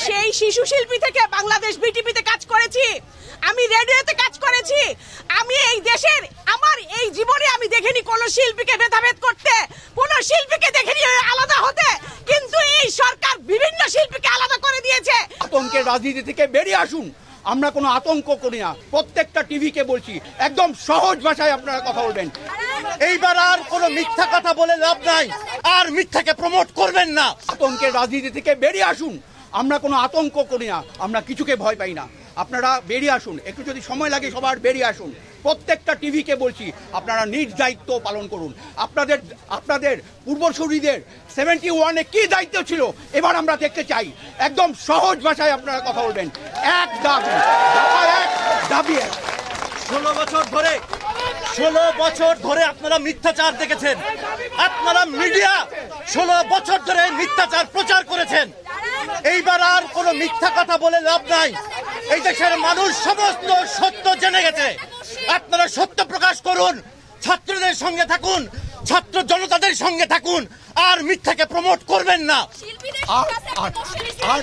সেই শিশু শিল্পী থেকে বাংলাদেশ বিটিভিতে কাজ করেছি, আমি রেডিওতে কাজ করেছি। আমি এই দেশের আমার এই জীবনে আমি দেখিনি কোন শিল্পীকে ভেদাভেদ করতে, কোন শিল্পীকে দেখিনি আলাদা হতে, কিন্তু এই সরকার বিভিন্ন শিল্পীকে আলাদা করে দিয়েছে। আতঙ্কের রাজনীতি থেকে বেরিয়ে আসুন। আমরা কোনো আতঙ্ক করি না, প্রত্যেকটা টিভিকে বলছি একদম সহজ ভাষায় আপনারা কথা বলবেন। এইবার আর কোনো মিথ্যা কথা বলে লাভ নাই, আর মিথ্যাকে প্রমোট করবেন না। আতঙ্কের রাজনীতি থেকে বেরিয়ে আসুন। আমরা কোনো আতঙ্ক করি না, আমরা কিছুকে ভয় পাই না। আপনারা বেরিয়ে আসুন, একটু যদি সময় লাগে সবার বেরিয়ে আসুন। প্রত্যেকটা টিভিকে বলছি আপনারা নিজ দায়িত্ব পালন করুন। আপনাদের পূর্বসূরীদের 71-এ কি দায়িত্ব ছিল এবার আমরা দেখতে চাই। একদম সহজ ভাষায় আপনারা কথা বলবেন। এক দাবি, দাবি এক। 16 বছর ধরে আপনারা মিথ্যাচার দেখেছেন। আপনারা মিডিয়া 16 বছর ধরে মিথ্যাচার প্রচার করেছেন। এইবার আর কোনো মিথ্যা কথা বলে লাভ নাই। এই দেশের মানুষ সমস্ত সত্য জেনে গেছে। আপনারা সত্য প্রকাশ করুন, ছাত্রদের সঙ্গে থাকুন, ছাত্র জনতাদের সঙ্গে থাকুন, আর মিথ্যাকে প্রমোট করবেন না। আর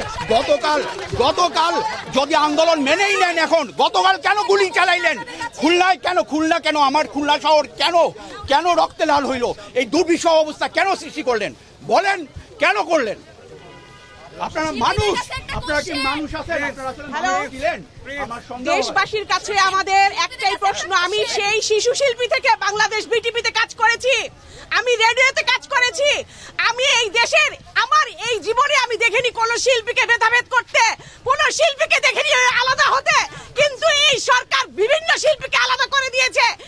গতকাল যদি আন্দোলন মেনেই নেন, এখন গতকাল কেন গুলি চালাইলেন? খুলনা কেন আমার খুলনা শহর কেন রক্তে লাল হইল? এই দুর্বিষহ অবস্থা কেন সৃষ্টি করলেন বলেন? কেন করলেন? আপনারা মানুষ, আপনারা কি মানুষ আছেন? দেশবাসীর কাছে আমাদের একটাই প্রশ্ন, আমি সেই শিশু শিল্পী থেকে বাংলাদেশ বিটিভিতে কাজ করেছি, আমি রেডিওতে কাজ করেছি। আমি এই দেশের আমার এই জীবনে আমি দেখিনি কোন শিল্পীকে ভেদাভেদ করতে, কোন শিল্পীকে দেখিনি আলাদা হতে, কিন্তু এই সরকার বিভিন্ন শিল্পীকে